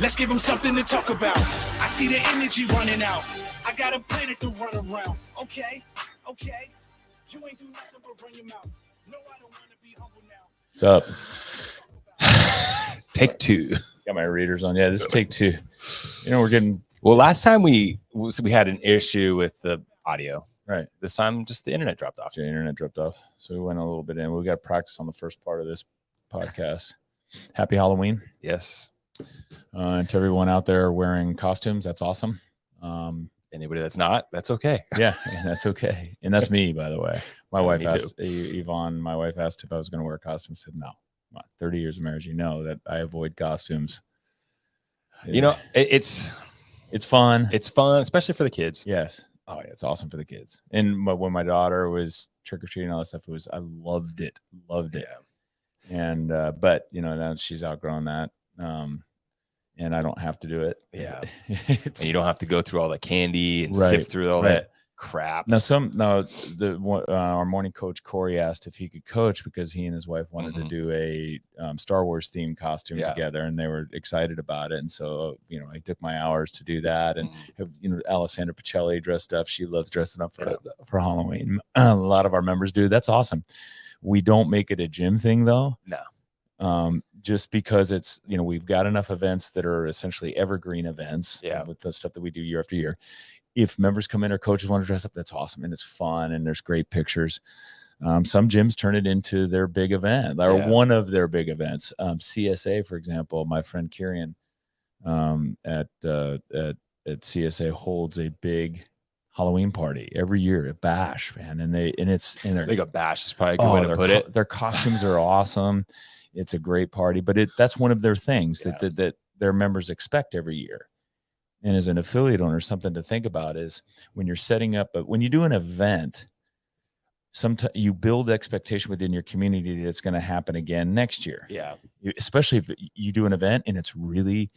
Let's give them something to talk about. I see the energy running out. I got a planet to run around. Okay. You ain't do nothing but run your mouth. No, I don't want to be humble now. What's up? Take two. Got my readers on. Yeah, this is take two. We're getting Well, last time we had an issue with the audio. right. This time, just the internet dropped off. The internet dropped off, so we went a little bit in. We got to practice on the first part of this podcast. Happy Halloween. Yes. And to everyone out there wearing costumes, that's awesome. Anybody that's not, that's okay. Yeah, that's okay. And that's me, by the way. My wife me asked, Yvonne, my wife asked if I was going to wear a costume. I said, no. 30 years of marriage, you know that I avoid costumes. It's fun. It's fun, especially for the kids. Yes. Oh, yeah, it's awesome for the kids. And when my daughter was trick-or-treating and all that stuff, I loved it. Yeah. And, but, now she's outgrown that. And I don't have to do it. Yeah. And you don't have to go through all the candy and Right, sift through all that crap. Our morning coach Corey asked if he could coach because he and his wife wanted to do a Star Wars themed costume together, and they were excited about it. And so I took my hours to do that, and Alessandra Pacelli dressed up. She loves dressing up for Halloween. A lot of our members do. That's awesome. We don't make it a gym thing though. No. Just because it's we've got enough events that are essentially evergreen events with the stuff that we do year after year. If members come in or coaches want to dress up, that's awesome. And it's fun and there's great pictures. Some gyms turn it into their big event or one of their big events. CSA, for example, my friend Kieran at CSA holds a big Halloween party every year at Bash, man. And they're big. A bash is probably a good way to put it. Their costumes are awesome. It's a great party, but that's one of their things that their members expect every year. And as an affiliate owner, something to think about is when you're setting up, when you do an event, sometimes you build expectation within your community that it's going to happen again next year. Yeah. Especially if you do an event and it's really,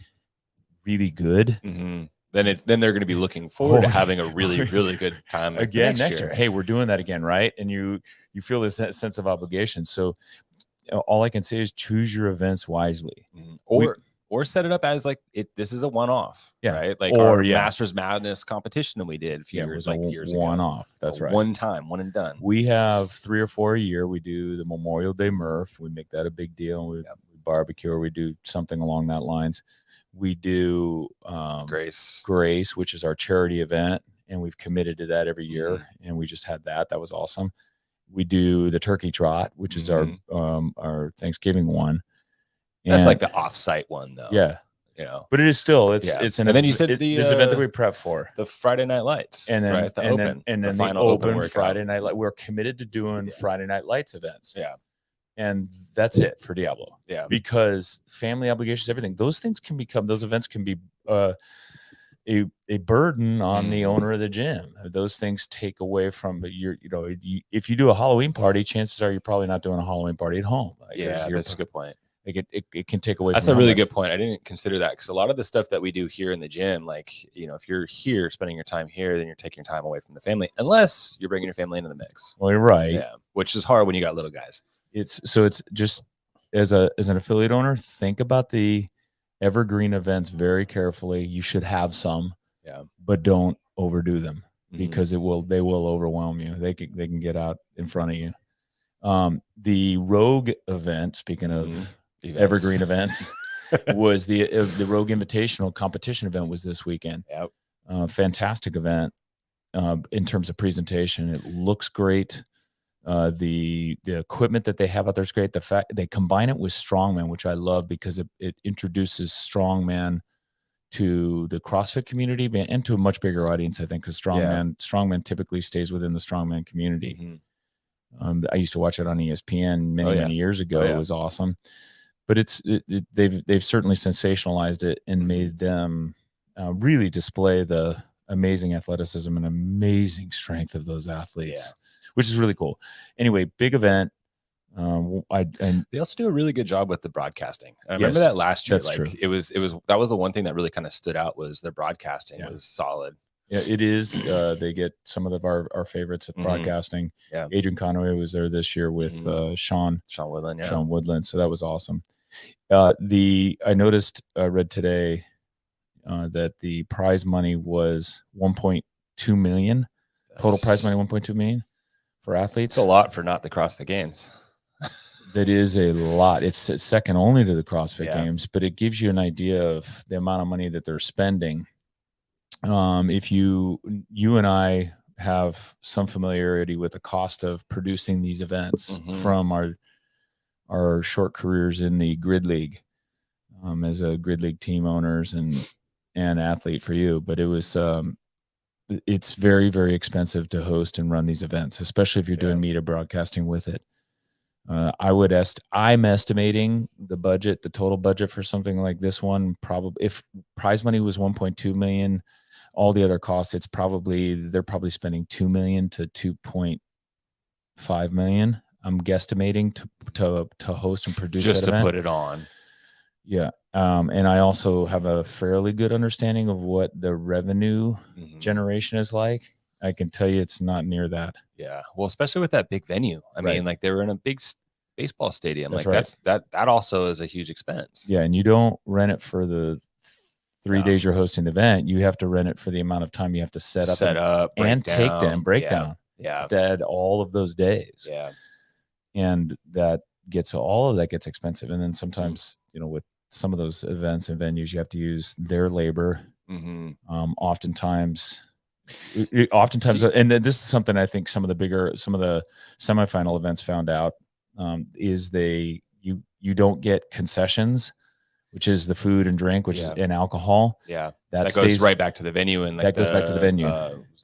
really good. Mm-hmm. Then they're going to be looking forward to having a really, really good time again next year. Hey, we're doing that again, right? And you feel this sense of obligation. So all I can say is choose your events wisely. Mm-hmm. Or set it up as this is a one-off, right? Like or, our Masters Madness competition that we did a few years ago. One-off. That's right. One time, one and done. We have 3 or 4 a year. We do the Memorial Day Murph. We make that a big deal. We barbecue or we do something along that lines. We do Grace, which is our charity event, and we've committed to that every year. And we just had that. That was awesome. We do the Turkey Trot, which is our Thanksgiving one. That's like the off-site one, though. Yeah, but it is still it's an. And then you said the event that we prep for the Friday Night Lights, and then the final open Friday night light. We're committed to doing Friday Night Lights events. Yeah, and that's it for Diablo. Yeah, because family obligations, everything, those events can be a burden on the owner of the gym. Those things take away from if you do a Halloween party, chances are you're probably not doing a Halloween party at home. That's a good point. It can take away. That's a really good point. I didn't consider that because a lot of the stuff that we do here in the gym, if you're here spending your time here, then you're taking your time away from the family, unless you're bringing your family into the mix. Well, you're right. Yeah, which is hard when you got little guys. It's just as an affiliate owner, think about the evergreen events very carefully. You should have some, but don't overdo them because they will overwhelm you. They can get out in front of you. The Rogue event, speaking of evergreen events, was the Rogue Invitational competition event was this weekend. Fantastic event in terms of presentation. It looks great. The equipment that they have out there is great. The fact they combine it with strongman, which I love because it introduces strongman to the CrossFit community and to a much bigger audience, I think, because strongman typically stays within the strongman community. I used to watch it on ESPN many years ago. It was awesome. But they've certainly sensationalized it and made them really display the amazing athleticism and amazing strength of those athletes, which is really cool. Anyway, big event. They also do a really good job with the broadcasting. I remember that last year. That's true. It was that was the one thing that really kind of stood out was their broadcasting was solid. Yeah, it is. They get some of our favorites at broadcasting. Yeah, Adrian Conway was there this year with Sean Woodland. Sean Woodland. So that was awesome. I read today that the prize money was 1.2 million. Total prize money 1.2 million for athletes. It's a lot for not the CrossFit Games. That is a lot. It's second only to the CrossFit Yeah. Games, but it gives you an idea of the amount of money that they're spending. If you and I have some familiarity with the cost of producing these events from our short careers in the Grid League, as a Grid League team owners and athlete for you, but it was it's very, very expensive to host and run these events, especially if you're doing media broadcasting with it. I'm estimating the total budget for something like this one, probably if prize money was 1.2 million, all the other costs, they're probably spending 2 million to 2.5 million. I'm guesstimating to host and produce just that to event. put it on. Yeah. And I also have a fairly good understanding of what the revenue generation is like. I can tell you it's not near that. Yeah. Well, especially with that big venue. I mean, like they were in a big baseball stadium. That's like that also is a huge expense. Yeah. And you don't rent it for the 3 days you're hosting the event. You have to rent it for the amount of time you have to set up and take down, break down. Yeah. Dead all of those days. Yeah. And all of that gets expensive. And then sometimes, with some of those events and venues, you have to use their labor. Oftentimes, and this is something I think some of the semifinal events found out, is you don't get concessions, which is the food and drink, which is in alcohol. Yeah. That goes right back to the venue, and that goes back to the venue.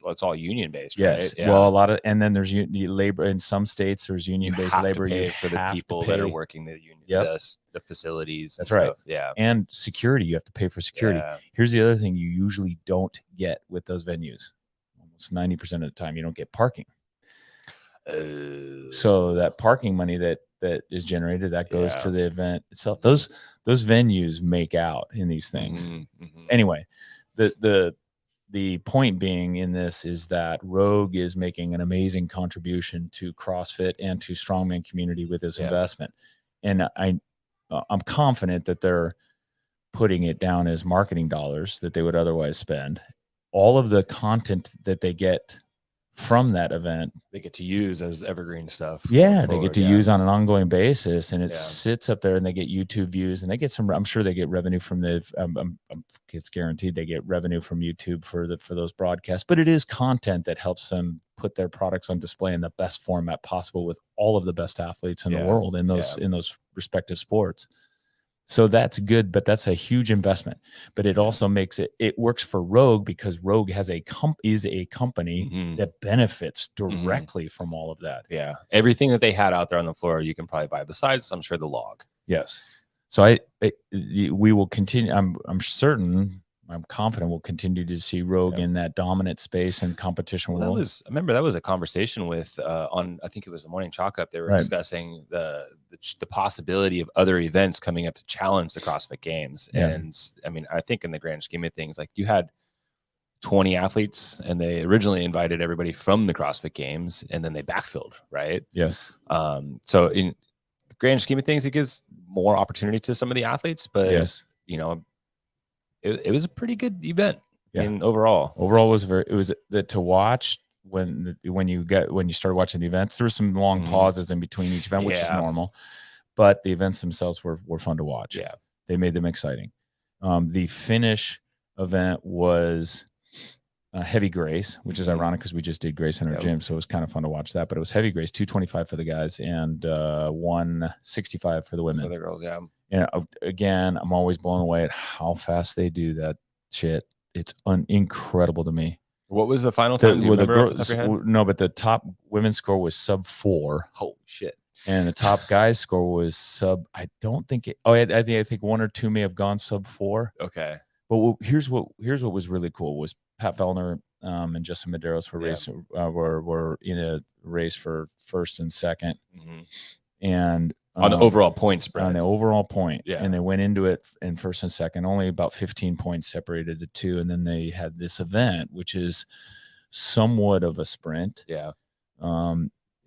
It's all union based. Yes. Right? Yeah. Well, and then there's labor in some states. There's union based labor. You for the people that are working the union, the facilities. That's right. Stuff. Yeah. And security, you have to pay for security. Yeah. Here's the other thing you usually don't get with those venues. Almost 90% of the time, you don't get parking. So that parking money that is generated, that goes to the event itself. Those venues make out in these things. Anyway, the point being in this is that Rogue is making an amazing contribution to CrossFit and to strongman community with this investment. And I'm confident that they're putting it down as marketing dollars that they would otherwise spend. All of the content that they get from that event, they get to use as evergreen stuff. Yeah, they get to use on an ongoing basis, and it sits up there, and they get YouTube views, and they get I'm sure they get revenue from it's guaranteed they get revenue from YouTube for those broadcasts. But it is content that helps them put their products on display in the best format possible with all of the best athletes in the world in those respective sports. So that's good, but that's a huge investment. But it also makes it works for Rogue, because Rogue is a company that benefits directly from all of that. Yeah. Everything that they had out there on the floor, you can probably buy, besides, I'm sure, the log. Yes. So we will continue. I'm confident we'll continue to see Rogue in that dominant space and competition world. I remember that was a conversation with on, I think it was the Morning Chalk Up. They were discussing the possibility of other events coming up to challenge the CrossFit Games. And I mean, I think in the grand scheme of things, like you had 20 athletes, and they originally invited everybody from the CrossFit Games, and then they backfilled, right? Yes. So in the grand scheme of things, it gives more opportunity to some of the athletes, but it was a pretty good event. I mean, overall it was to watch when you started watching the events. There were some long pauses in between each event, which is normal, but the events themselves were fun to watch. Yeah. They made them exciting. The finish event was heavy grace, which is ironic because we just did grace in our gym. So it was kind of fun to watch that, but it was heavy grace, 225 for the guys and 165 for the women. For the girls, yeah. And again, I'm always blown away at how fast they do that shit. It's incredible to me. What was the final time? Do you remember? No, but the top women's score was sub 4. Holy shit. And the top guys score was sub, I don't think it, I think 1 or 2 may have gone sub 4. Okay. But here's what was really cool was Pat Fellner and Justin Medeiros were in a race for first and second. And on the overall point spread. On the overall point. Yeah. And they went into it in first and second, only about 15 points separated the two. And then they had this event, which is somewhat of a sprint. Yeah.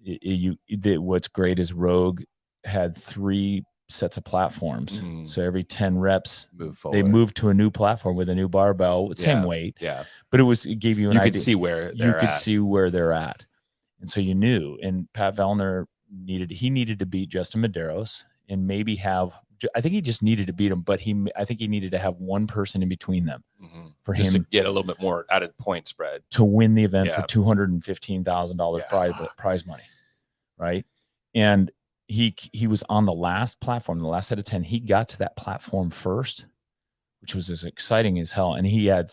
What's great is Rogue had 3 sets of platforms. Mhm. So every 10 reps, Move forward. they moved to a new platform with a new barbell, same weight. Yeah. But it gave you an idea. You could see where you could see where they're at. And so you knew. And Pat Vellner needed to beat Justin Medeiros and maybe I think he just needed to beat him, but I think he needed to have one person in between them for just him to get a little bit more added point spread to win the event for $215,000 prize money. Right. And he was on the last platform, the last set of 10. He got to that platform first, which was as exciting as hell. And he had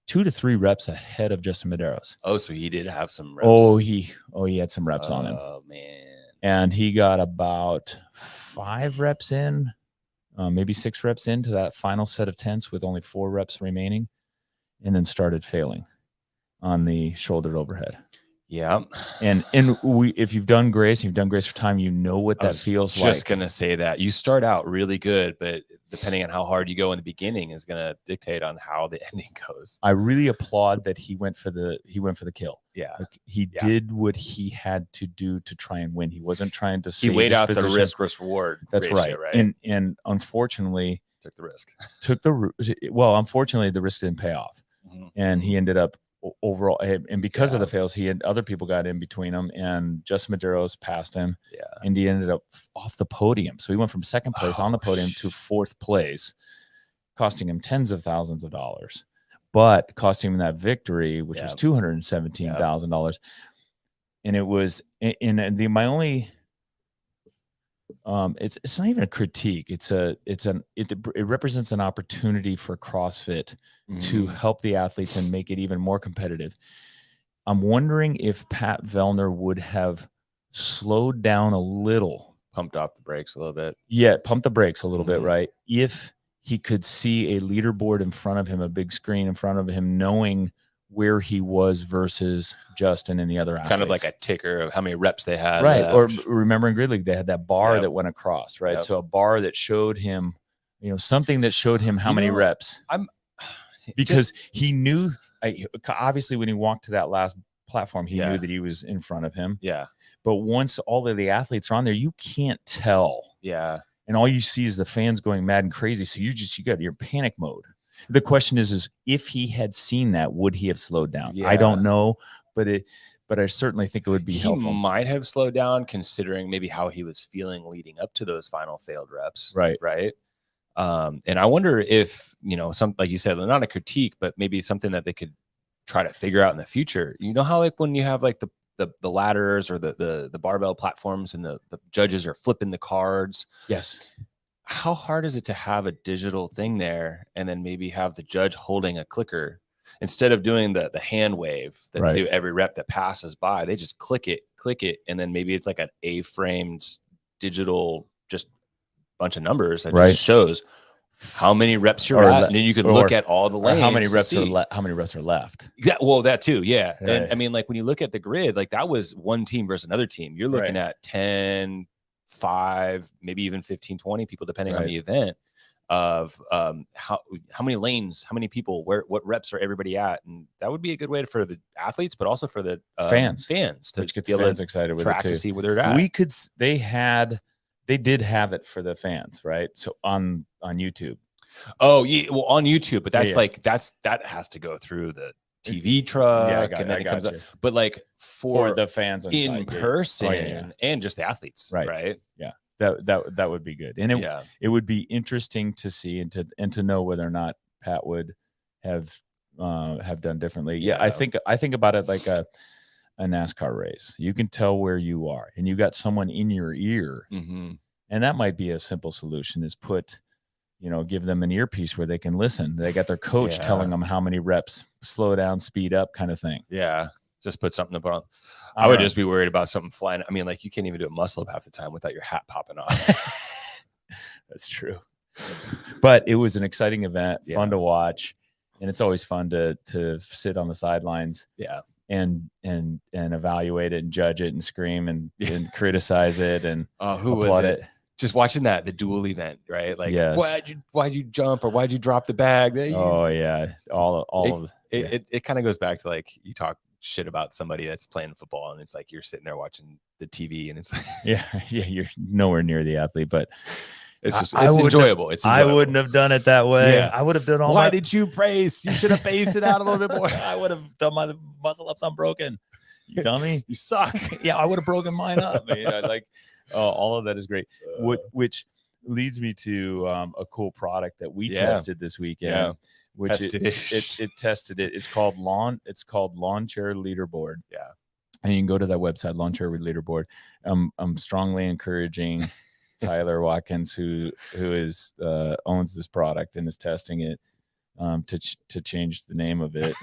2 to 3 reps ahead of Justin Medeiros. Oh, so he did have some reps. He had some reps on him. Oh man. And he got about 5 reps in, maybe 6 reps into that final set of 10s with only 4 reps remaining, and then started failing on the shouldered overhead. Yeah. And if you've done Grace for time, you know what that feels like. Just gonna say that you start out really good, but depending on how hard you go in the beginning is gonna dictate on how the ending goes. I really applaud that he went for the kill. Yeah. Like he did what he had to do to try and win. He wasn't trying to he weighed out the risk reward. That's ratio, right. And unfortunately took the risk. Unfortunately the risk didn't pay off. And he ended up overall, and because of the fails, he had other people got in between him, and Justin Medeiros passed him. Yeah, and he ended up off the podium. So he went from second place on the podium to 4th place, costing him tens of thousands of dollars, but costing him that victory, which was $217,000. And it was my only. It's not even a critique. It represents an opportunity for CrossFit to help the athletes and make it even more competitive. I'm wondering if Pat Vellner would have slowed down a little, pumped off the brakes a little bit. Yeah, pumped the brakes a little bit, right? If he could see a leaderboard in front of him, a big screen in front of him, knowing where he was versus Justin and the other athletes. Kind of like a ticker of how many reps they had. Right. left. Or remember in Grid League, they had that bar that went across, right? So a bar that showed him, something that showed him how many reps. Because he knew, obviously when he walked to that last platform, he knew that he was in front of him. Yeah. But once all of the athletes are on there, you can't tell. Yeah. And all you see is the fans going mad and crazy. So you got your panic mode. The question is if he had seen that, would he have slowed down? Yeah. I don't know, but I certainly think it would be helpful. He might have slowed down considering maybe how he was feeling leading up to those final failed reps. Right. Right. And I wonder if, some, like you said, not a critique, but maybe something that they could try to figure out in the future. You know how like when you have like the ladders or the barbell platforms and the judges are flipping the cards. Yes. How hard is it to have a digital thing there and then maybe have the judge holding a clicker instead of doing the hand wave that they do every rep that passes by? They just click it, and then maybe it's like an A-framed digital, just bunch of numbers that just shows how many reps you're at, and then you can look at all the lanes. How many reps are left? Yeah, well, that too, yeah. Right. And I mean, like when you look at the grid, like that was one team versus another team. You're looking at 10, 5, maybe even 15, 20 people, depending on the event, of how many lanes, how many people, what reps are everybody at, and that would be a good way for the athletes, but also for the fans to which gets be able fans to excited with track it too. To see where they're at. They did have it for the fans, right? So on YouTube. Oh yeah, well on YouTube, but that's that has to go through the TV truck, and then it comes up. But like for the fans in person and just the athletes, right? Yeah, that would be good, and it would be interesting to see and to know whether or not Pat would have done differently. Yeah, I think about it like a NASCAR race. You can tell where you are, and you got someone in your ear, and that might be a simple solution: is give them an earpiece where they can listen. They got their coach telling them how many reps, slow down, speed up, kind of thing. Yeah. Just put something to put on. I would just be worried about something flying. I mean, like you can't even do a muscle up half the time without your hat popping off. That's true. But it was an exciting event, fun to watch. And it's always fun to sit on the sidelines. Yeah. And evaluate it and judge it and scream and criticize it and who was it? Just watching the dual event, right? Like, why'd you jump or why'd you drop the bag? All of it. It kind of goes back to like you talk shit about somebody that's playing football and it's like you're sitting there watching the TV and it's like yeah, you're nowhere near the athlete, but It's just it's enjoyable. It's enjoyable. I wouldn't have done it that way. Yeah. I would have done all. Why did you brace? You should have paced it out a little bit more. I would have done my muscle ups unbroken. You dummy. You suck. Yeah, I would have broken mine up. All of that is great. Which leads me to a cool product that we tested this weekend. Yeah. Which it tested it. It's called Lawnchair Leaderboard. Yeah. And you can go to that website, Lawnchair Leaderboard. I'm strongly encouraging Tyler Watkins, who owns this product and is testing it, to change the name of it.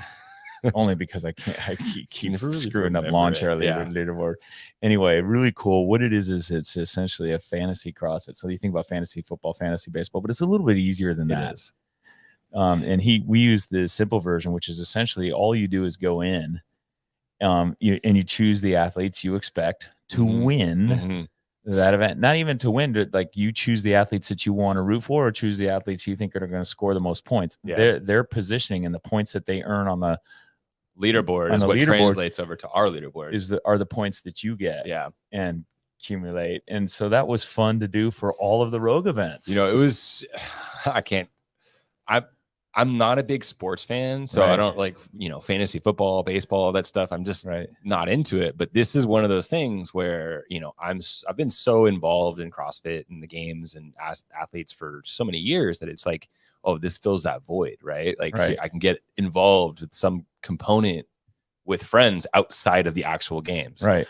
Only because I keep screwing up Lawnchair Leaderboard. Anyway, really cool. What it is it's essentially a fantasy CrossFit. So you think about fantasy football, fantasy baseball, but it's a little bit easier than that. It is. And we use the simple version, which is essentially all you do is go in, you choose the athletes you expect to win that event. Not even to win, but like you choose the athletes that you want to root for, or choose the athletes you think are going to score the most points. Yeah. Their positioning and the points that they earn on the leaderboard is what translates over to our leaderboard. Are the points that you get. Yeah. And accumulate. And so that was fun to do for all of the Rogue events. It was. I'm not a big sports fan, so I don't like, fantasy football, baseball, all that stuff. I'm just not into it. But this is one of those things where, I've been so involved in CrossFit and the games and athletes for so many years that it's like, oh, this fills that void, right? Like I can get involved with some component with friends outside of the actual games. Right.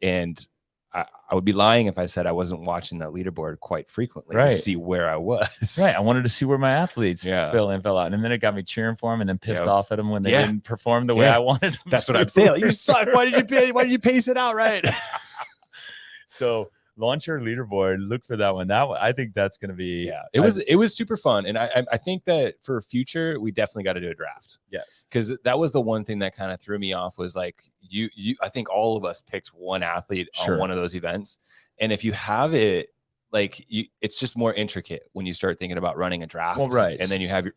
And I would be lying if I said I wasn't watching that leaderboard quite frequently to see where I was. Right. I wanted to see where my athletes fell out. And then it got me cheering for them and then pissed off at them when they didn't perform the way I wanted them. That's what I'm saying. Like, you suck. Why did you pace it out right? So Lawnchair Leaderboard, look for that one. I think that's going to be. Yeah, it was super fun. And I think that for future, we definitely got to do a draft. Yes. Because that was the one thing that kind of threw me off was like, I think all of us picked one athlete on one of those events. And if you have it, like it's just more intricate when you start thinking about running a draft. Well, right. And then you have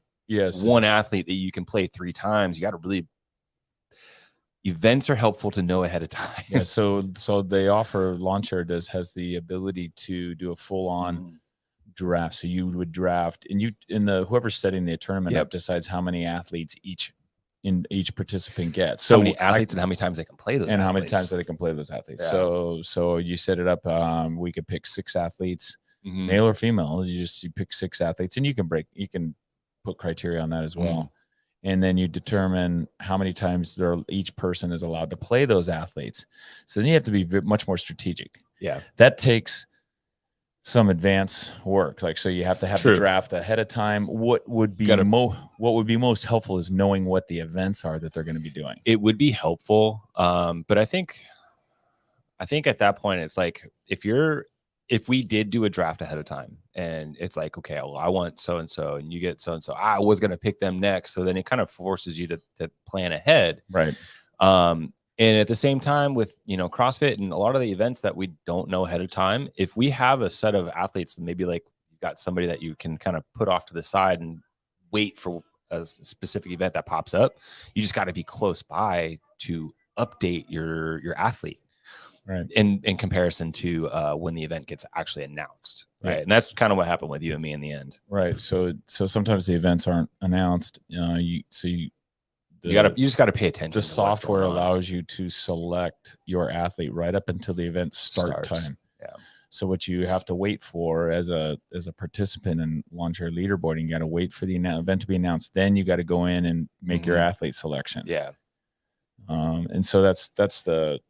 one athlete that you can play 3 times. You got to really. Events are helpful to know ahead of time. Yeah, so they offer Lawnchair has the ability to do a full-on draft. So you would draft, and whoever's setting the tournament up decides how many athletes each participant gets. So how many athletes and how many times they can play those. And how many times they can play those athletes. Yeah. So you set it up. We could pick 6 athletes, male or female. You pick 6 athletes, and you can put criteria on that as well. And then you determine how many times each person is allowed to play those athletes. So then you have to be much more strategic. Yeah. That takes some advanced work. Like, so you have to have the draft ahead of time. What would be most helpful is knowing what the events are that they're going to be doing. It would be helpful. But I think at that point, it's like, if we did do a draft ahead of time and it's like, okay, well, I want so-and-so and you get so-and-so, I was going to pick them next. So then it kind of forces you to plan ahead. Right. And at the same time with, CrossFit and a lot of the events that we don't know ahead of time, if we have a set of athletes, maybe like you got somebody that you can kind of put off to the side and wait for a specific event that pops up, you just got to be close by to update your athlete. Right. In comparison to when the event gets actually announced. Right. And that's kind of what happened with you and me in the end. Right. So sometimes the events aren't announced. You just got to pay attention. The software allows you to select your athlete right up until the event start time. Yeah. So what you have to wait for as a participant in Lawnchair Leaderboarding, you got to wait for the event to be announced. Then you got to go in and make your athlete selection. Yeah. And so that's the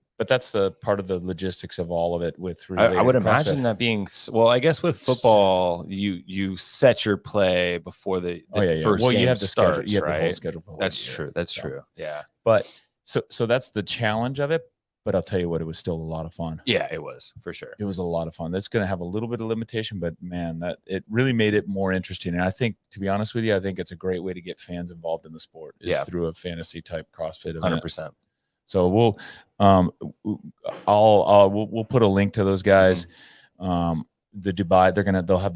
part of the logistics of all of it. I would imagine that being, well, I guess with football, you set your play before the first game you have to starts, schedule, you have right? the whole schedule. That's true. That's true. Yeah. But so that's the challenge of it. But I'll tell you what, it was still a lot of fun. Yeah, it was for sure. It was a lot of fun. That's going to have a little bit of limitation, but man, that it really made it more interesting. And I think, to be honest with you, I think it's a great way to get fans involved in the sport is through a fantasy type CrossFit event. 100%. So we'll put a link to those guys. The Dubai, they'll have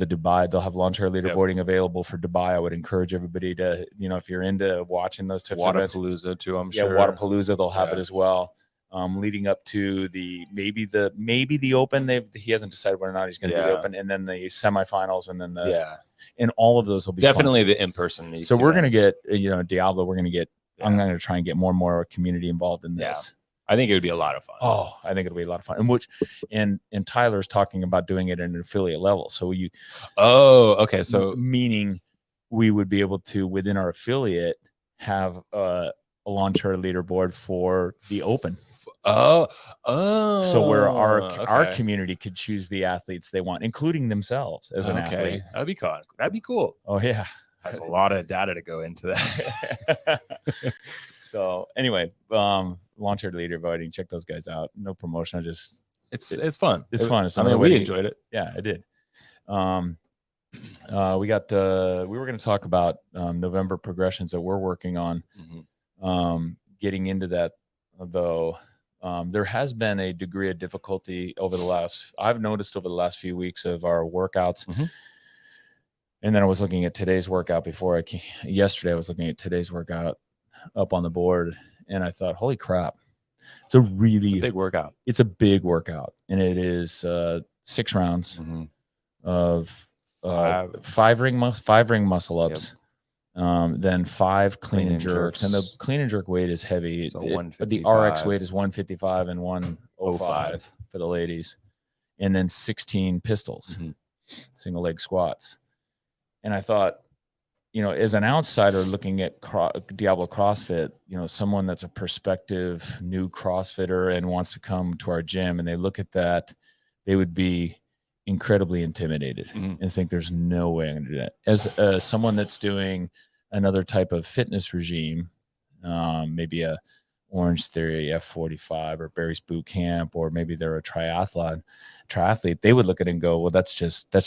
Lawnchair Leaderboarding available for Dubai. I would encourage everybody to, if you're into watching those types of events. Waterpalooza too, I'm sure. Yeah, Waterpalooza, they'll have it as well. leading up to maybe the Open. He hasn't decided whether or not he's going to do the Open, and then the semifinals, and then and all of those will be definitely fun. the in-person. So we're going to get Diablo. We're going to get. I'm going to try and get more and more community involved in this. I think it would be a lot of fun. Oh, I think it'll be a lot of fun. And Tyler's talking about doing it at an affiliate level. So okay. So meaning we would be able to, within our affiliate, have a Lawnchair Leaderboard for the Open. So where our community could choose the athletes they want, including themselves as an athlete. That'd be cool. That'd be cool. Oh yeah, has a lot of data to go into that. So anyway, Lawnchair Leaderboard, check those guys out. No promotion, it's fun. It's fun. It's we enjoyed it. Yeah, I did. We were going to talk about November progressions that we're working on. Getting into that though. There has been a degree of difficulty I've noticed over the last few weeks of our workouts. And then I was looking at today's workout yesterday. I was looking at today's workout up on the board, and I thought, holy crap. It's a big workout. It's a big workout. And it is 6 rounds of 5 ring muscle ups. Then 5 clean and jerks. And the clean and jerk weight is heavy. So the RX weight is 155 and 105 for the ladies. And then 16 pistols, single leg squats. And I thought, as an outsider looking at Diablo CrossFit, someone that's a prospective new CrossFitter and wants to come to our gym, and they look at that, they would be incredibly intimidated and think there's no way I'm going to do that. As someone that's doing another type of fitness regime, maybe a Orange Theory F45 or Barry's Boot Camp, or maybe they're a triathlete, they would look at it and go, well, that's just dumb.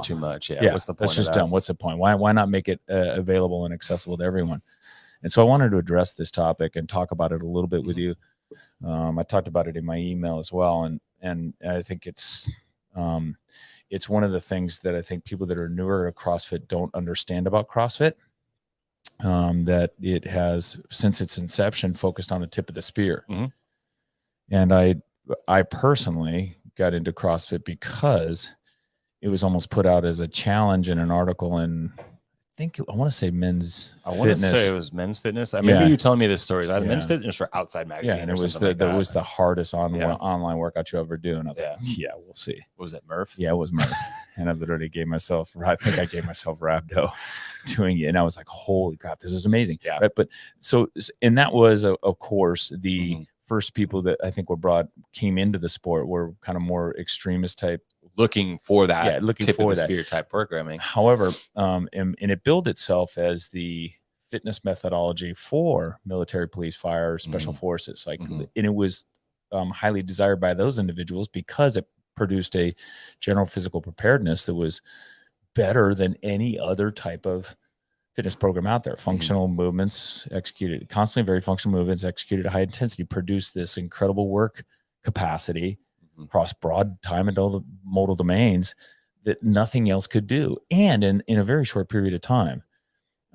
Too much. Yeah. What's the point? That's just dumb. What's the point? Why not make it available and accessible to everyone? And so I wanted to address this topic and talk about it a little bit with you. I talked about it in my email as well. And I think it's one of the things that I think people that are newer to CrossFit don't understand about CrossFit. That it has, since its inception, focused on the tip of the spear. And I personally got into CrossFit because it was almost put out as a challenge in an article in, I want to say Men's Fitness. I want to say it was Men's Fitness. I remember you telling me this story. Either Men's Fitness or Outside Magazine. Yeah, and it was the hardest online workout you'll ever do. And I was like, we'll see. Was it Murph? Yeah, it was Murph. And I literally I gave myself rhabdo doing it. And I was like, holy crap, this is amazing. Yeah. Right? But and that was, of course, the first people that I think came into the sport were kind of more extremist type. Looking for that, tip of the spear type programming. However, and it billed itself as the fitness methodology for military, police, fire, special forces. And it was highly desired by those individuals because it produced a general physical preparedness that was better than any other type of fitness program out there. Functional movements executed constantly, very functional movements executed at high intensity, produced this incredible work capacity across broad time and modal domains that nothing else could do, and in a very short period of time.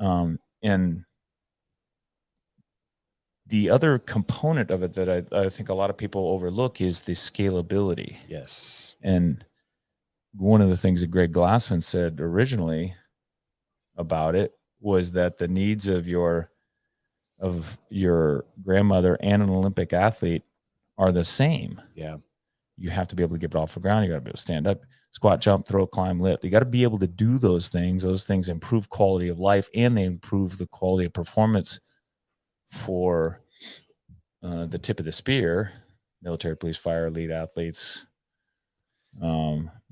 And the other component of it that I think a lot of people overlook is the scalability. Yes. And one of the things that Greg Glassman said originally about it was that the needs of your grandmother and an Olympic athlete are the same. Yeah. You have to be able to get it off the ground. You got to be able to stand up, squat, jump, throw, climb, lift. You got to be able to do those things. Those things improve quality of life, and they improve the quality of performance for the tip of the spear, military, police, fire, elite athletes.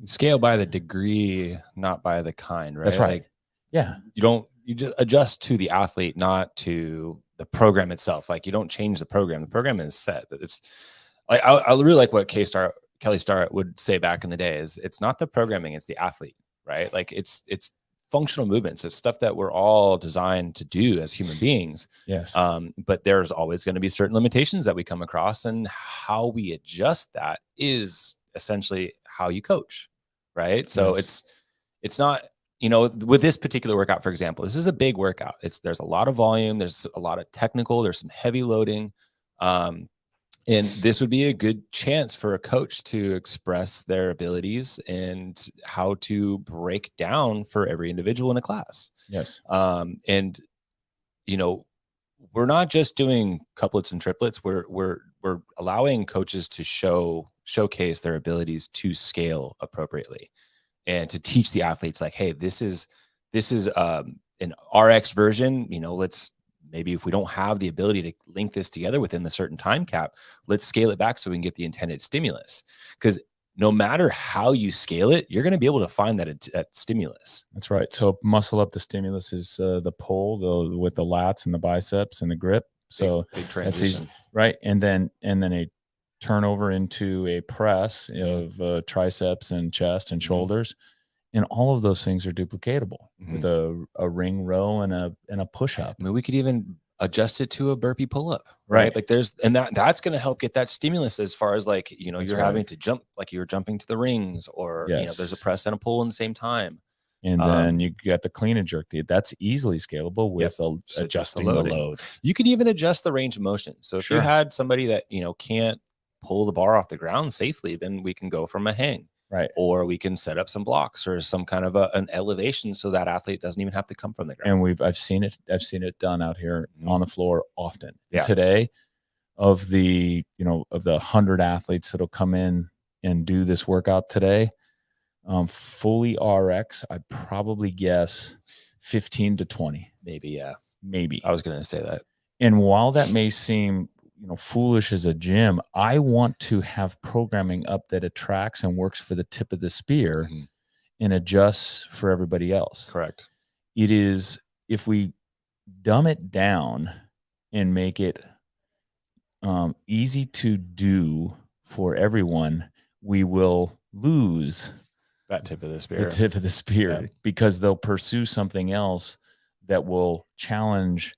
Scale by the degree, not by the kind, right? That's right. You just adjust to the athlete, not to the program itself. You don't change the program. The program is set. It's I really like what Kelly Starr would say back in the day is it's not the programming, it's the athlete, right? It's functional movements. It's stuff that we're all designed to do as human beings. Yes. But there's always going to be certain limitations that we come across, and how we adjust that is essentially how you coach, right? So it's not, with this particular workout, for example, this is a big workout. There's a lot of volume. There's a lot of technical, there's some heavy loading. And this would be a good chance for a coach to express their abilities and how to break down for every individual in a class. Yes. And we're not just doing couplets and triplets. We're allowing coaches to showcase their abilities to scale appropriately, and to teach the athletes like, hey, this is an RX version. Let's maybe, if we don't have the ability to link this together within the certain time cap, let's scale it back so we can get the intended stimulus. Because no matter how you scale it, you're going to be able to find that stimulus. That's right. So muscle up the stimulus is the pull with the lats and the biceps and the grip. So big transition, right? And then a turnover into a press of triceps and chest and shoulders. And all of those things are duplicatable with a ring row and a push up. I mean, we could even adjust it to a burpee pull up, right? Like that's going to help get that stimulus as far as like, you're having to jump, like you're jumping to the rings, or, there's a press and a pull in the same time. And then you got the clean and jerk. That's easily scalable with adjusting the load. You can even adjust the range of motion. So if you had somebody that, can't pull the bar off the ground safely, then we can go from a hang. Right. Or we can set up some blocks or some kind of an elevation so that athlete doesn't even have to come from the ground. And I've seen it done out here on the floor often. Yeah. Today, of the 100 athletes that'll come in and do this workout today, fully RX, I'd probably guess 15 to 20. Maybe. I was going to say that. And while that may seem foolish as a gym, I want to have programming up that attracts and works for the tip of the spear and adjusts for everybody else. Correct. It is, if we dumb it down and make it easy to do for everyone, we will lose that tip of the spear. Because they'll pursue something else that will challenge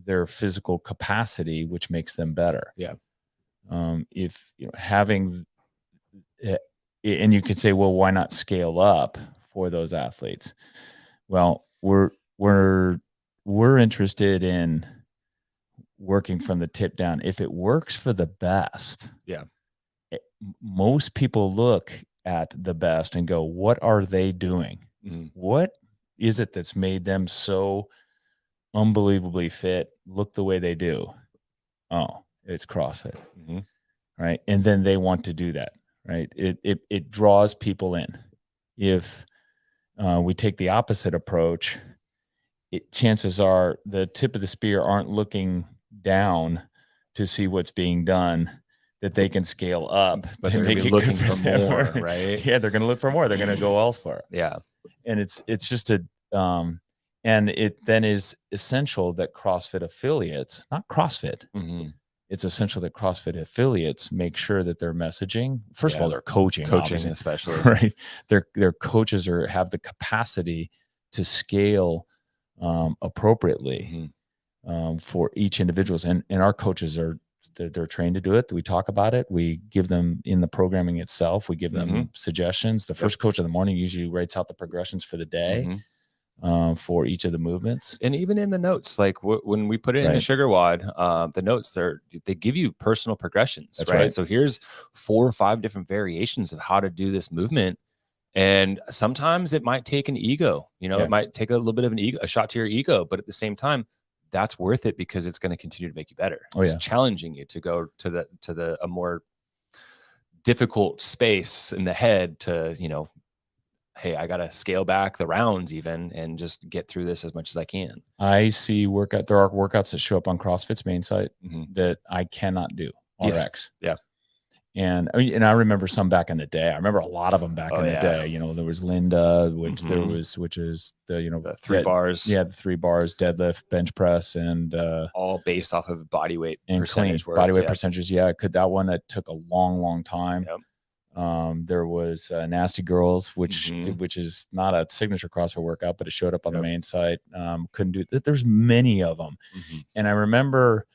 their physical capacity, which makes them better. Yeah. If having, and you could say, well, why not scale up for those athletes? Well, we're interested in working from the tip down. If it works for the best, most people look at the best and go, what are they doing? What is it that's made them so unbelievably fit, look the way they do? Oh, it's CrossFit. Right. And then they want to do that. Right. It draws people in. If we take the opposite approach, chances are the tip of the spear aren't looking down to see what's being done, that they can scale up, but they're looking for more, right? Yeah, they're going to look for more. They're going to go elsewhere. Yeah. And it's just and it then is essential that CrossFit affiliates, not CrossFit, it's essential that CrossFit affiliates make sure that their messaging, first of all, they're coaching especially, right? Their coaches have the capacity to scale appropriately for each individuals, and our coaches they're trained to do it. We talk about it. We give them in the programming itself. We give them suggestions. The first coach of the morning usually writes out the progressions for the day for each of the movements. And even in the notes, like when we put it in the sugar wad, the notes they give you personal progressions. That's right. So here's 4 or 5 different variations of how to do this movement. And sometimes it might take an ego, it might take a little bit of a shot to your ego, but at the same time, that's worth it because it's going to continue to make you better. It's challenging you to go to a more difficult space in the head to, hey, I got to scale back the rounds even and just get through this as much as I can. I see there are workouts that show up on CrossFit's main site that I cannot do RX. Yeah. And I remember some back in the day. I remember a lot of them back in the day. There was Linda, which is the 3 bars. Yeah, the 3 bars, deadlift, bench press, and all based off of body weight and percentage clean body weight percentages. Yeah, that one that took a long time. Yep. There was Nasty Girls, which is not a signature CrossFit workout, but it showed up on the main site. Couldn't do it. There's many of them, and I remember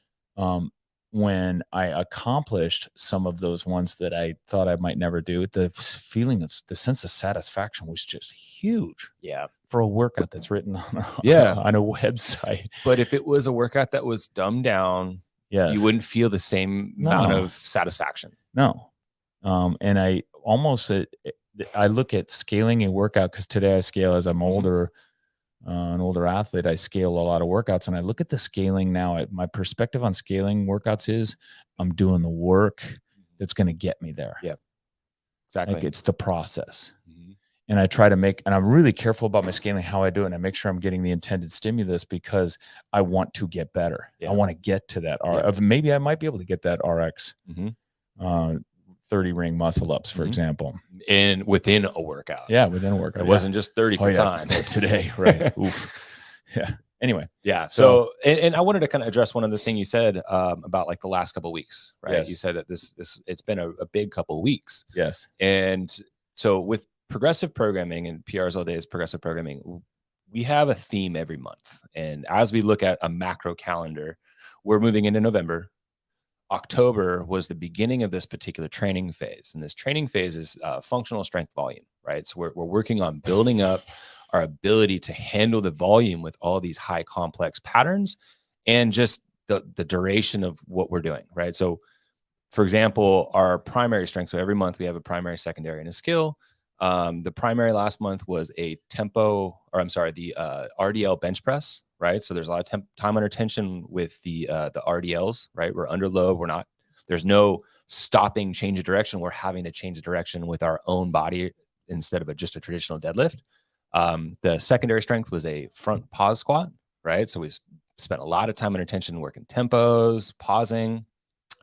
when I accomplished some of those ones that I thought I might never do, the feeling of the sense of satisfaction was just huge. Yeah. For a workout that's written on a website. But if it was a workout that was dumbed down, Yes. you wouldn't feel the same amount of satisfaction. No. And I almost, I look at scaling a workout, because today I scale as I'm older, an older athlete. I scale a lot of workouts, and I look at the scaling now. My perspective on scaling workouts is I'm doing the work that's going to get me there. Yeah, exactly. Like, it's the process. And I try to and I'm really careful about my scaling, how I do it. And I make sure I'm getting the intended stimulus, because I want to get better. I want to get to that. Maybe I might be able to get that RX 30 ring muscle ups, for example. And within a workout. Yeah, within a workout. It wasn't just 30 for time. Today, right. Oof. Yeah. Anyway. Yeah. So and I wanted to kind of address one other thing you said about like the last couple of weeks, right? Yes. You said that this it's been a big couple of weeks. Yes. And so with progressive programming and PRsAllDay's progressive programming, we have a theme every month. And as we look at a macro calendar, we're moving into November. October was the beginning of this particular training phase. And this training phase is functional strength volume, right? So we're working on building up our ability to handle the volume with all these high complex patterns and just the duration of what we're doing, right? So for example, our primary strength, so every month we have a primary, secondary, and a skill. The primary last month was the RDL bench press, right? So there's a lot of time under tension with the RDLs, right? We're under load. There's no stopping, change of direction. We're having to change the direction with our own body instead of just a traditional deadlift. The secondary strength was a front pause squat, right? So we spent a lot of time under tension working tempos, pausing.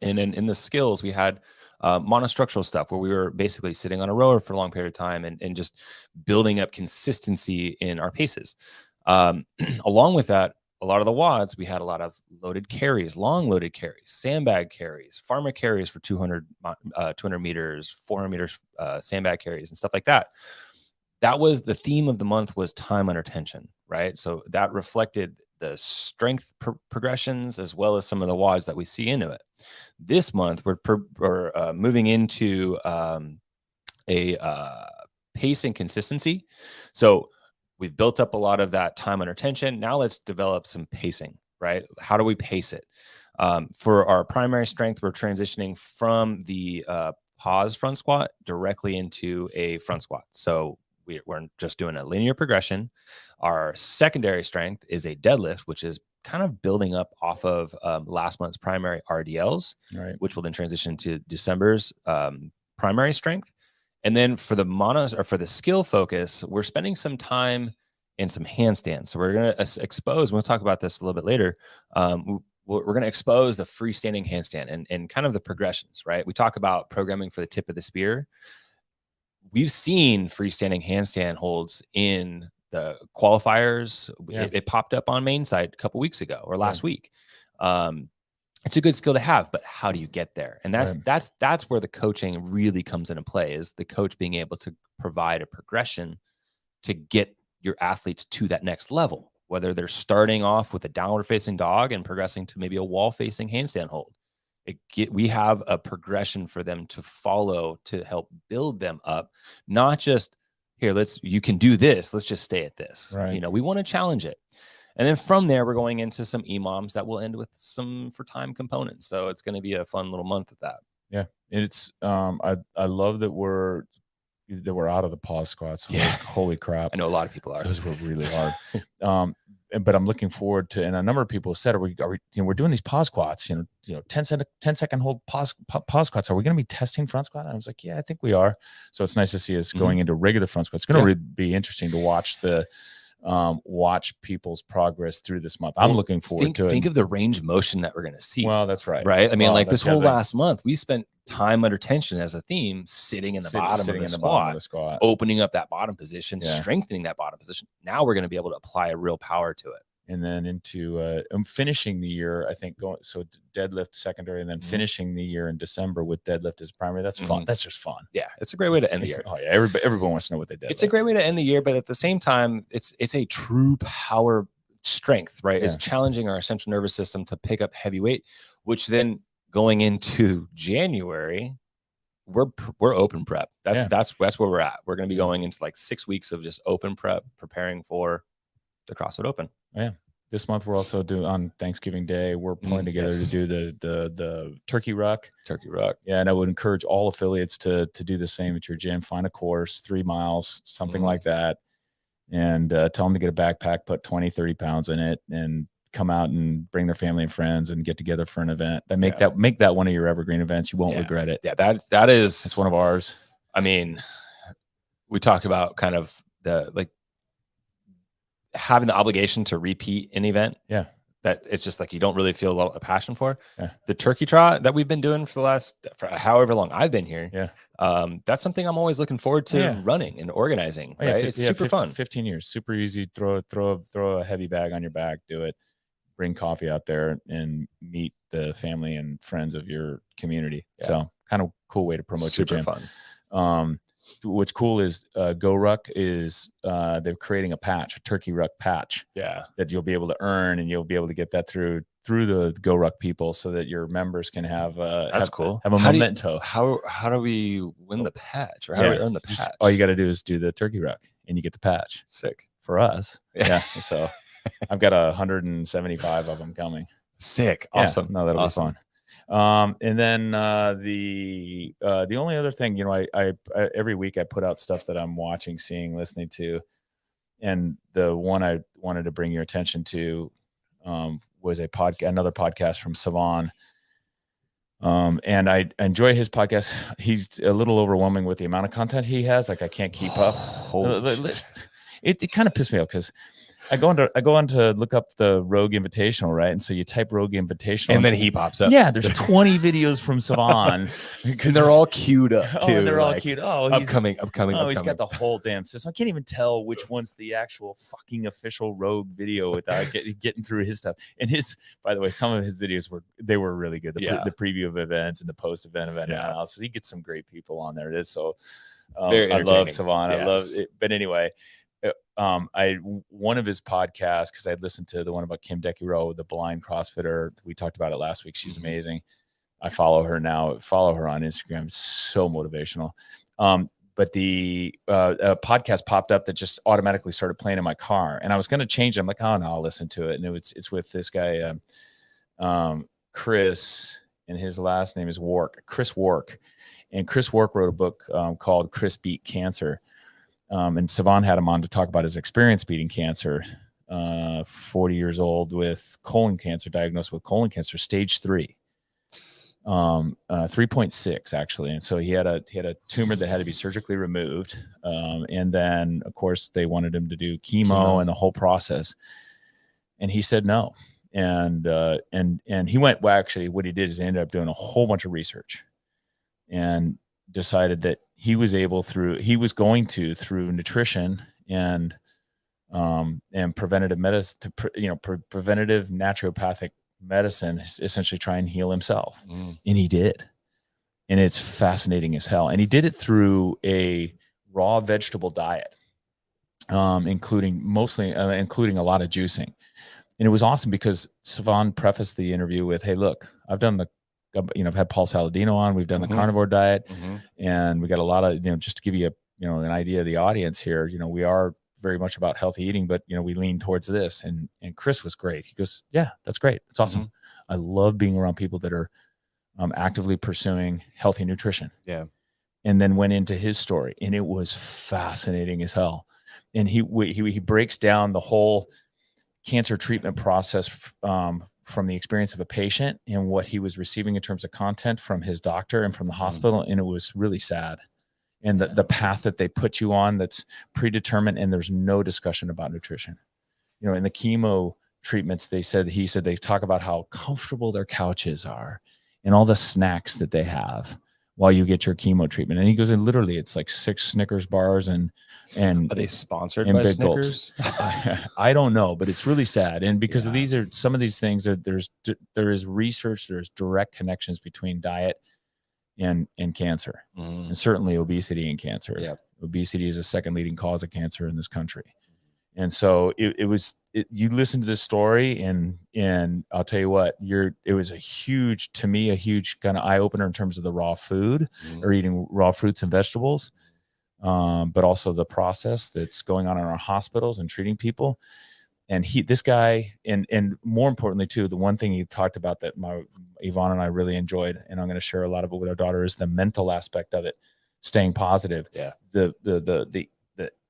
And then in the skills, we had monostructural stuff where we were basically sitting on a rower for a long period of time and just building up consistency in our paces. Along with that, a lot of the WODs, we had a lot of loaded carries, long loaded carries, sandbag carries, farmer carries for 200 meters, 400 meters, sandbag carries and stuff like that. That was the theme of the month, was time under tension, right? So that reflected the strength progressions as well as some of the WODs that we see into it. This month, we're moving into a pacing consistency. So we've built up a lot of that time under tension. Now let's develop some pacing, right? How do we pace it? For our primary strength, we're transitioning from the pause front squat directly into a front squat. So we're just doing a linear progression. Our secondary strength is a deadlift, which is kind of building up off of last month's primary RDLs, right, which will then transition to December's primary strength. And then for the skill focus, we're spending some time in some handstands. So we're going to expose, we'll talk about this a little bit later. We're going to expose the freestanding handstand and kind of the progressions, right? We talk about programming for the tip of the spear. We've seen freestanding handstand holds in the qualifiers. Yeah. It popped up on main site a couple weeks ago or last week. It's a good skill to have, but how do you get there? And that's where the coaching really comes into play, is the coach being able to provide a progression to get your athletes to that next level, whether they're starting off with a downward facing dog and progressing to maybe a wall facing handstand hold. We have a progression for them to follow to help build them up, not just here, you can do this, let's just stay at this. Right. We want to challenge it. And then from there, we're going into some EMOMs that will end with some for time components. So it's going to be a fun little month of that. Yeah. It's, I love that we're out of the pause squats. Yeah. Holy crap. I know a lot of people are. Those were really hard. But I'm looking forward to, and a number of people said, we're doing these pause squats, 10-second hold pause squats. Are we going to be testing front squat? And I was like, yeah, I think we are. So it's nice to see us going into regular front squats. It's going to be interesting to watch people's progress through this month. I'm looking forward to it. Think of the range of motion that we're going to see. Well, that's right. Right. I mean, this whole last month, we spent time under tension as a theme, sitting in the bottom of the squat, opening up that bottom position, strengthening that bottom position. Now we're going to be able to apply a real power to it. And then into finishing the year, I think deadlift secondary, and then finishing the year in December with deadlift as primary. That's fun. That's just fun. Yeah, it's a great way to end the year. Oh yeah, everyone wants to know what they did. It's a great way to end the year, but at the same time, it's a true power strength, right? Yeah. It's challenging our central nervous system to pick up heavy weight, which then going into January, we're open prep. That's where we're at. We're going to be going into 6 weeks of just open prep, preparing for the CrossFit Open. Yeah. this month we're also doing on Thanksgiving Day. We're pulling together to do the turkey ruck. Yeah, and I would encourage all affiliates to do the same at your gym. Find a course, 3 miles, something like that, and tell them to get a backpack, put 20, 30 pounds in it, and come out and bring their family and friends and get together for an event. That make that one of your evergreen events. You won't regret it. Yeah, it's one of ours. I mean, we talk about kind of having the obligation to repeat an event. Yeah. That it's just like you don't really feel a passion for. Yeah. The turkey trot that we've been doing for however long I've been here. Yeah. That's something I'm always looking forward to running and organizing. Right? It's super fun. 15 years, super easy. Throw a heavy bag on your back, do it. Bring coffee out there and meet the family and friends of your community. Yeah. So kind of cool way to promote your gym. Super fun. What's cool is Go Ruck is they're creating a patch, a turkey ruck patch. Yeah, that you'll be able to earn, and you'll be able to get that through the Go Ruck people, so that your members can have cool. Have a memento. How do we win the patch, or how do we earn the patch? All you got to do is do the turkey ruck, and you get the patch. Sick for us. Yeah. So I've got 175 of them coming. Sick. Awesome. No, that'll be fun. And then the only other thing, I every week I put out stuff that I'm watching, seeing, listening to, and the one I wanted to bring your attention to was another podcast from Savan. And I enjoy his podcast. He's a little overwhelming with the amount of content he has. Like I can't keep up. It kind of pissed me off because I go on to look up the Rogue Invitational, right? And so you type Rogue Invitational, and then he pops up. Yeah, there's 20 videos from Savan because they're all queued up too. Oh, they're all queued. Oh, upcoming. Oh, he's got the whole damn system. I can't even tell which one's the actual fucking official Rogue video without getting through his stuff. And by the way, some of his videos were really good. The preview of events and the post-event analysis. He gets some great people on there. It is so. I love Savan. Yes. I love it. But anyway. One of his podcasts, because I listened to the one about Kim Decky-Rowe, the blind CrossFitter. We talked about it last week. She's amazing. I follow her now. Follow her on Instagram. It's so motivational. But the podcast popped up that just automatically started playing in my car, and I was going to change it. I'm like, oh no, I'll listen to it. And it's with this guy, Chris, and his last name is Wark. Chris Wark, and Chris Wark wrote a book called Chris Beat Cancer. And Savan had him on to talk about his experience beating cancer. 40 years old with colon cancer, diagnosed with colon cancer, stage 3, 3.6 actually. And so he had a tumor that had to be surgically removed. And then of course they wanted him to do chemo and the whole process. And he said no. And he went, well, actually what he did is he ended up doing a whole bunch of research and decided that he was going through nutrition and preventative medicine, preventative naturopathic medicine, essentially try and heal himself. And he did. And it's fascinating as hell. And he did it through a raw vegetable diet, including a lot of juicing. And it was awesome because Savan prefaced the interview with, hey, look, I've had Paul Saladino on, we've done the carnivore diet, and we got a lot of, just to give you an idea of the audience here, we are very much about healthy eating, but we lean towards this. And Chris was great. He goes, yeah, that's great. It's awesome. I love being around people that are actively pursuing healthy nutrition. Yeah. And then went into his story, and it was fascinating as hell. And he breaks down the whole cancer treatment process from the experience of a patient and what he was receiving in terms of content from his doctor and from the hospital. And it was really sad. And the path that they put you on that's predetermined, and there's no discussion about nutrition. In the chemo treatments, he said they talk about how comfortable their couches are and all the snacks that they have while you get your chemo treatment. And he goes, and literally it's like 6 Snickers bars and are they sponsored by Snickers? I don't know, but it's really sad. And because of some of these things, there is research, there's direct connections between diet and cancer, and certainly obesity and cancer. Yep. Obesity is the second leading cause of cancer in this country. And so you listen to this story, and I'll tell you what, it was a huge kind of eye opener in terms of the raw food or eating raw fruits and vegetables, but also the process that's going on in our hospitals and treating people. this guy, and more importantly too, the one thing he talked about that Yvonne and I really enjoyed, and I'm going to share a lot of it with our daughter, is the mental aspect of it, staying positive. Yeah. The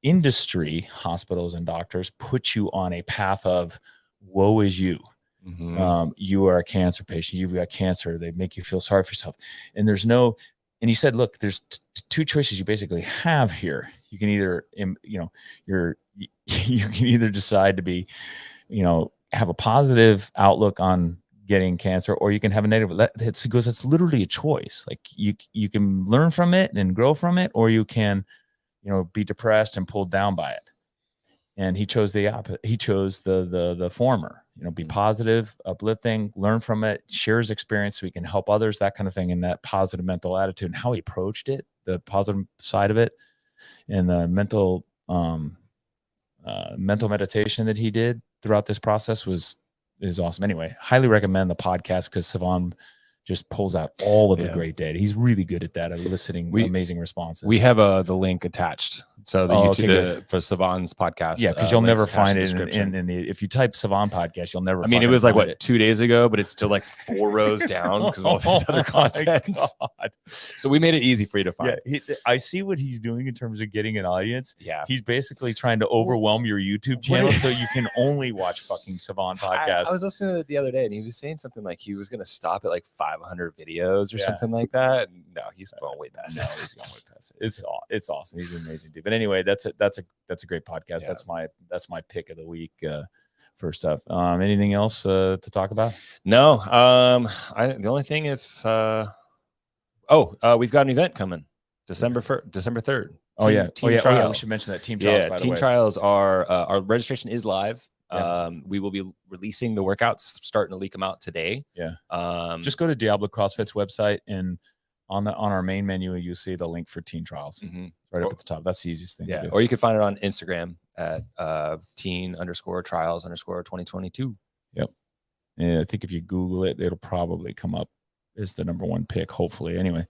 industry, hospitals and doctors, put you on a path of woe is you. Mm-hmm. You are a cancer patient. You've got cancer. They make you feel sorry for yourself. And there's no, and he said, look, there's two choices you basically have here. You can either, you can either decide to be, have a positive outlook on getting cancer, or you can have a negative. That's literally a choice. Like you can learn from it and grow from it, or you can, be depressed and pulled down by it. And he chose the opposite. He chose the former, be positive, uplifting, learn from it, share his experience so he can help others, that kind of thing. And that positive mental attitude and how he approached it, the positive side of it, and the mental meditation that he did throughout this process is awesome. Anyway, highly recommend the podcast because Sivan just pulls out all of the great data. He's really good at that, eliciting amazing responses. We have the link attached. So the YouTube for Sivan's podcast. Yeah, because you'll never find it in the, if you type Sivan podcast, you'll never find it. I mean, it was like 2 days ago, but it's still like 4 rows down because of all this other content. So we made it easy for you to find. Yeah, I see what he's doing in terms of getting an audience. Yeah. He's basically trying to overwhelm your YouTube channel so you can only watch fucking Sivan podcast. I was listening to it the other day and he was saying something like he was going to stop at like 500 videos or something like that. No, he's going way past it. He's going way past it. It's awesome. He's an amazing dude. But anyway, that's a great podcast. Yeah. That's my pick of the week for stuff. Anything else to talk about? No. The only thing we've got an event coming December 3rd. Team trial. We should mention that team trials. By the way, trials are our registration is live. Yeah. We will be releasing the workouts, starting to leak them out today. Yeah. Just go to Diablo CrossFit's website, and on our main menu, you see the link for teen trials right up at the top. That's the easiest thing. Yeah. Or you can find it on Instagram at teen_trials_2022. Yep. Yeah, I think if you Google it, it'll probably come up as the number one pick, hopefully. Anyway,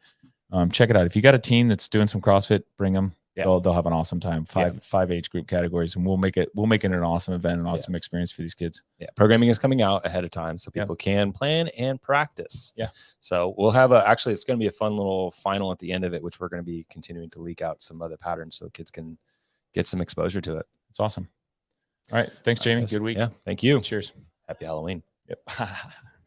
check it out. If you got a teen that's doing some CrossFit, bring them. Yeah. They'll have an awesome time. Five age group categories, and we'll make it an awesome event, an awesome experience for these kids. Yeah, programming is coming out ahead of time so people can plan and practice. Yeah. So we'll have actually it's going to be a fun little final at the end of it, which we're going to be continuing to leak out some other patterns so kids can get some exposure to it. It's awesome. All right. Thanks, Jamie. Good week. Yeah. Thank you. Cheers. Happy Halloween. Yep.